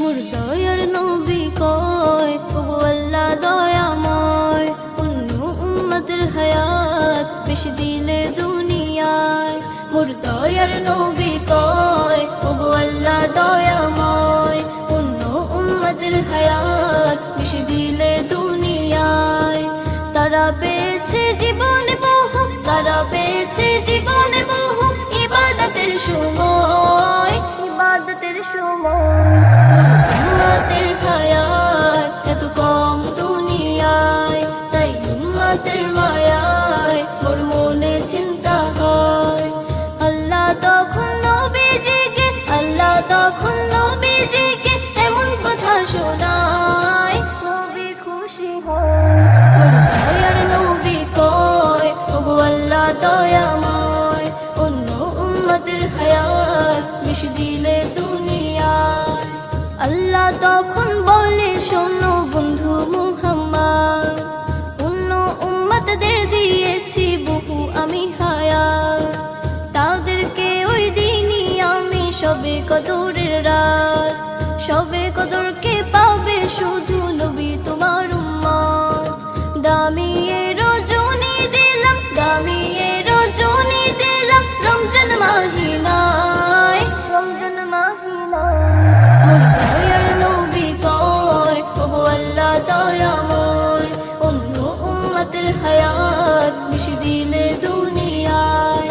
মোর দয়ার নবী কয় ওগো আল্লাহ দয়াময় অন্য উম্মতের হায়াত বেশি দিলে দুনিয়ায়। মোর দয়ার নবী কয় ওগো আল্লাহ দয়াময় অন্য উম্মতের হায়াত বেশি দিলে দুনিয়ায়। তারা পেয়েছে জীবনে বহু, তারা পেয়েছে জীবনে বহু ইবাদতের সময়, ইবাদতের সময়। উম্মতের হায়াত এত কম দুনিয়ায়, তাই উম্মতের মায়ায় মোর মনে চিন্তা হয়। আল্লাহ তখন নবীজিকে, আল্লাহ তখন নবীজিকে এমন কথা শোনায়, নবী খুশি হয়। দয়ার নবী কয় ওগো আল্লাহ দয়াময় অন্য উম্মতের হায়াত বেশি দিলে দুনিয়ায়। আল্লাহ তখন বলে শোনো বন্ধু মুহাম্মদ, অন্য উম্মতদের দিয়েছি বহু আমি হায়াত, তাদেরকে ওই দিনই আমি সবে কদরের রাত, সবে কদরকে পাবে শুধু নবী তোমার উম্মত। দামি এ রজনী দিলাম, দামি এ রজনী দিলাম রমজান মাহিনায়, রমজান মাহিনায়। মোর দয়ার নবী কয় ওগো আল্লাহ দয়াময় অন্য উম্মতের হায়াত বেশি দিলে দুনিয়ায়।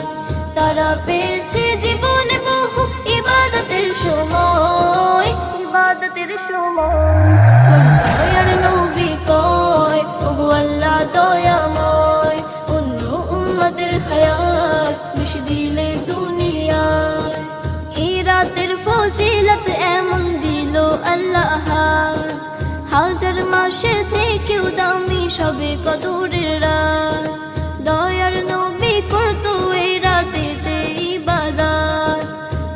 তারা পেয়েছে জীবনে বহু ইবাদতের সময়, ইবাদতের সময়। দয়ার নবী কয় ওগো আল্লাহ দয়াময় অন্য উম্মতের হায়াত বেশি দিলে দুনিয়ায়। এই রাতের ফজিলত এমন দিল আল্লাহ, হাজার মাসের থেকেও দামি সবে কদরের রাত। দয়ার নবী করতো এই রাতেতে ইবাদত,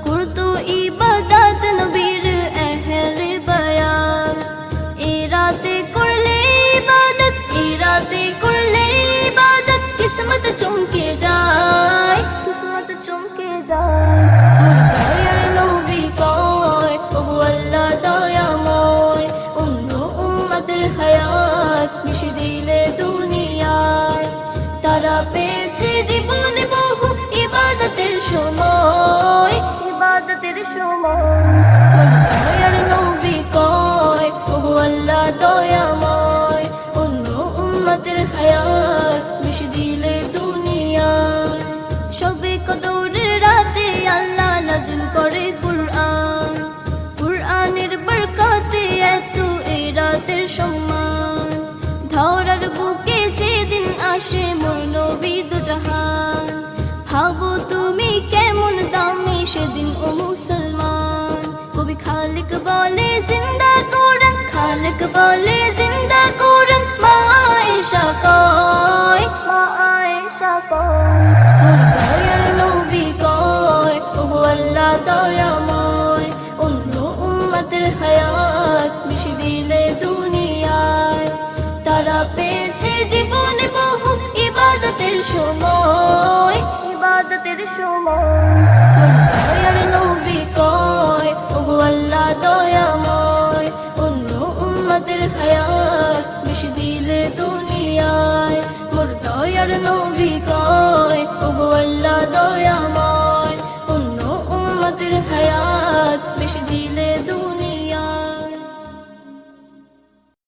করতো ইবাদত নবীর আহলে বায়াত। এই রাতে করলে ইবাদত, এই রাতে করলে ইবাদত কিসমত চমকে যায়, কিসমত চমকে যায়। দয়ার নবী কয় ওগো আল্লাহ দয়াময় অন্য উম্মতের হায়াত বেশি দিলে দুনিয়ায়। তারা পেয়েছে জীবনে বহু ইবাদতের সময়, ইবাদতের সময়। দয়ার নবী কয় ওগো আল্লাহ দয়াময় অন্য উম্মতের হায়াত বেশি দিলে দুনিয়ায়। সবে কদরের রাতে আল্লাহ নাজিল করে কুরআন, কুরআনের বরকতে এত এই রাতের সম্মান। ধরার বুকে যেদিন আসে মোর নবী দুজাহান, ভাবো তুমি কেমন দামি সেদিন ও মুসলমান। কবি খালিক বলে জিন্দা কোরআন, খালিক বলে জিন্দা কোরআন। মা আয়েশা কয়, মা আয়েশা কয় দয়ার নবী কয় ওগো আল্লাহ দয়াময় অন্য উম্মতের হায়াত বেশি দিলে দুনিয়ায়। তারা পেয়েছে জীবনে বহু ইবাদতের সময়, ইবাদতের সময়। দয়ার নবী কয় ওগো আল্লাহ দয়াময় অন্য উম্মতের হায়াত বেশি দিলে দুনিয়ায়। মোর দয়ার নবী কয় ওগো আল্লাহ দয়াময় অন্য উম্মতের হায়াত বেশি দিলে দুনিয়ায়।